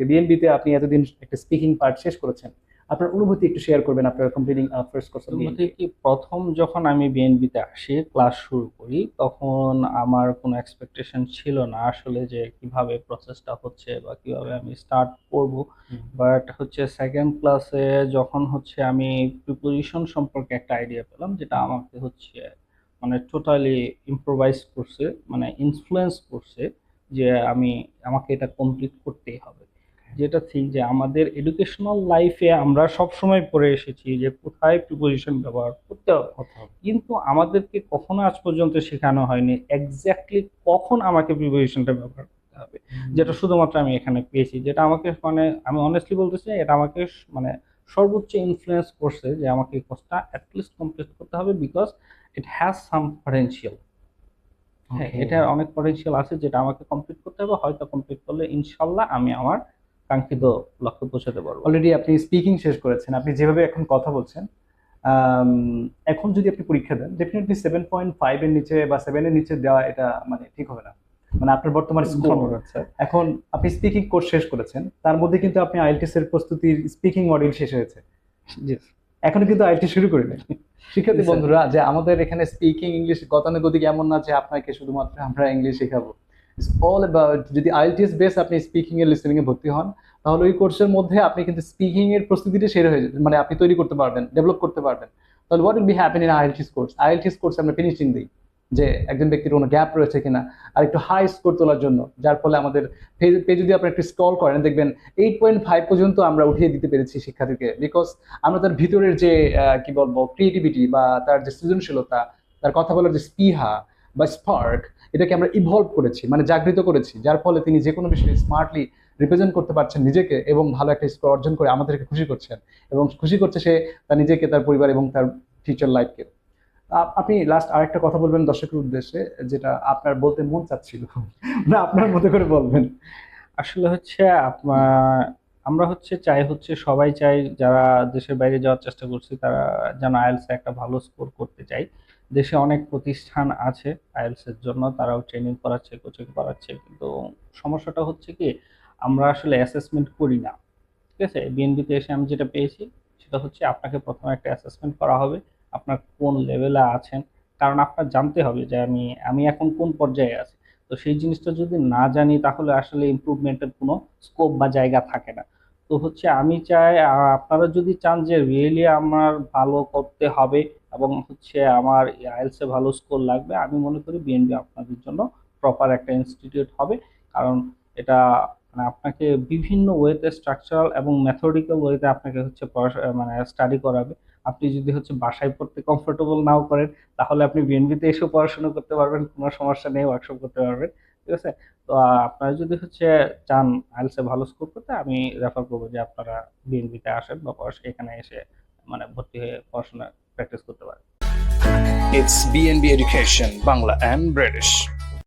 বিএনবিতে আপনি এতদিন একটা স্পিকিং পার্ট শেষ করেছেন, আপনার অনুভূতি একটু শেয়ার করবেন আপনার কমপ্লিটিং ফার্স্ট কোর্স অফ মধ্যে বিএনবি। কি প্রথম যখন আমি বিএনবিতে আসি ক্লাস শুরু করি তখন আমার কোনো এক্সপেকটেশন ছিল না আসলে যে কিভাবে প্রসেসটা হচ্ছে বা কিভাবে আমি স্টার্ট করব। বাট হচ্ছে সেকেন্ড ক্লাসে যখন হচ্ছে আমি প্রিপোজিশন সম্পর্কে একটা আইডিয়া পেলাম যেটা আমাকে হচ্ছে মানে টোটালি ইম্প্রোভাইজ করছে, মানে ইনফ্লুয়েন্স করছে যে আমাকে এটা কমপ্লিট করতেই হবে। যেটা ঠিক যে আমাদের এডুকেশনাল লাইফে আমরা সব সময় পড়ে এসেছি যে কোথায় প্রিপোজিশন ব্যবহার করতে হবে, কিন্তু আমাদেরকে কখনো আজ পর্যন্ত শেখানো হয়নি এক্স্যাক্টলি কখন আমাকে প্রিপোজিশনটা ব্যবহার করতে হবে, যেটা শুধুমাত্র আমি এখানে পেয়েছি। যেটা আমাকে মানে আমি অনেস্টলি বলতেছি এটা আমাকে মানে সর্বোচ্চ ইনফ্লুয়েন্স করছে যে আমাকে এই কোর্সটা অ্যাটলিস্ট কমপ্লিট করতে হবে, because it has some potential. হ্যাঁ, এটার অনেক পটেনশিয়াল আছে যেটা আমাকে কমপ্লিট করতে হবে, হয়তো কমপ্লিট করলে ইনশাল্লাহ আমি আমার কাঙ্ক্ষিত লক্ষ্যে পৌঁছাতে পারবো। অলরেডি আপনি স্পিকিং শেষ করেছেন, আপনি যেভাবে এখন কথা বলছেন, আম, এখন যদি আপনি পরীক্ষা দেন ডেফিনেটলি 7.5 এর নিচে বা 7 এর নিচে দেওয়া এটা মানে ঠিক হবে না। মানে আপনার বর্তমান স্কোর, ধন্যবাদ স্যার। এখন আপনি স্পিকিং কোর্স শেষ করেছেন, তার মধ্যে কিন্তু আপনি আইএলটিএস এর প্রস্তুতির স্পিকিং মডিউল শেষ হয়েছে, জি এখনো কিন্তু আইএলটি শুরু করি নাই। শিক্ষার্থী জি, স্যার। বন্ধুরা, যে আমাদের এখানে স্পিকিং ইংলিশ গতানুগতিক এমন না যে আপনাকে শুধুমাত্র আমরা ইংলিশ শেখাবো। ইটস অল অ্যাবাউট, যদি আইএলটিএস বেস আপনি স্পিকিং এর লিসেনিং এ ভর্তি হন, তাহলে ওই কোর্সের মধ্যে আপনি কিন্তু স্পিকিং এর প্রস্তুতিটা সেরে হয়ে যাবে, মানে আপনি তৈরি করতে পারবেন, ডেভেলপ করতে পারবেন। তাহলে what will be happen in IELTS course, IELTS course আমরা ফিনিশিং দিই যে একজন ব্যক্তির কোনো গ্যাপ রয়েছে কিনা, আর একটু হাই স্কোর তোলার জন্য, যার ফলে আমাদের পেজ যদি আপনি একটু স্ক্রল করেন দেখবেন 8.5 পর্যন্ত আমরা উঠিয়ে দিতে পেরেছি শিক্ষার্থীকে, বিকজ আমরা তার ভিতরের যে কি বলবো ক্রিয়েটিভিটি বা তার যে সৃজনশীলতা, তার কথা বলার যে স্পৃহা বা স্পার্ক, এটাকে আমরা ইভলভ করেছি, মানে জাগৃত করেছি, যার ফলে তিনি যে কোনো বিষয়ে স্মার্টলি রিপ্রেজেন্ট করতে পারছেন নিজেকে এবং ভালো একটা স্কোর অর্জন করে আমাদেরকে খুশি করছেন, এবং খুশি করছে সে তার নিজেকে, তার পরিবার এবং তার ফিউচার লাইফকে। আপনি লাস্ট আরেকটা কথা বলবেন দর্শকের উদ্দেশ্যে, যেটা আপনার বলতে মন চাচ্ছিল, না আপনার মতো করে বলবেন। আসলে হচ্ছে আপনার আমরা হচ্ছে চাই হচ্ছে সবাই চাই যারা দেশের বাইরে যাওয়ার চেষ্টা করছে তারা যেন আইএলটিএস একটা ভালো স্কোর করতে চাই। দেশে অনেক প্রতিষ্ঠান আছে আইএলটিএস এর জন্য, তারাও ট্রেনিং করাচ্ছে, কোচিং করাচ্ছে, কিন্তু সমস্যাটা হচ্ছে কি আমরা আসলে অ্যাসেসমেন্ট করি না। ঠিক আছে, বিএনবিতে এসে আমি যেটা পেয়েছি সেটা হচ্ছে আপনাকে প্রথমে একটা অ্যাসেসমেন্ট করা হবে আপনার কোন লেভেলে আছেন, কারণ আপনার জানতে হবে যে আমি আমি এখন কোন পর্যায়ে আছি। তো সেই জিনিসটা যদি না জানি তাহলে আসলে ইমপ্রুভমেন্টের কোনো স্কোপ বা জায়গা থাকে না। তো হচ্ছে আমি চাই আপনারা যদি চান যে রিয়েলি আমার ভালো করতে হবে এবং হচ্ছে আমার আইএলটিএস এ ভালো স্কোর লাগবে, আমি মনে করি বিএনবি আপনাদের জন্য প্রপার একটা ইনস্টিটিউট হবে। কারণ এটা মানে আপনাকে বিভিন্ন ওয়েতে স্ট্রাকচারাল এবং মেথডিক্যাল ওয়েতে আপনাকে হচ্ছে মানে স্টাডি করাবে। আপনি যদি হচ্ছে বাসায় পড়তে কমফোর্টেবল নাও করেন তাহলে আপনি বিএনবিতে এসেও পড়াশোনা করতে পারবেন, কোনো সমস্যা নেই, ওয়ার্কশপ করতে পারবেন। ঠিক আছে, তো আপনারা যদি হচ্ছে চান আইএলটিএস এ ভালো স্কোর করতে, আমি রেফার করবো যে আপনারা বিএনবিতে আসেন বা এখানে এসে মানে ভর্তি হয়ে পড়াশোনা প্র্যাকটিস করতে পারেন। It's BNB Education, Bangla and British.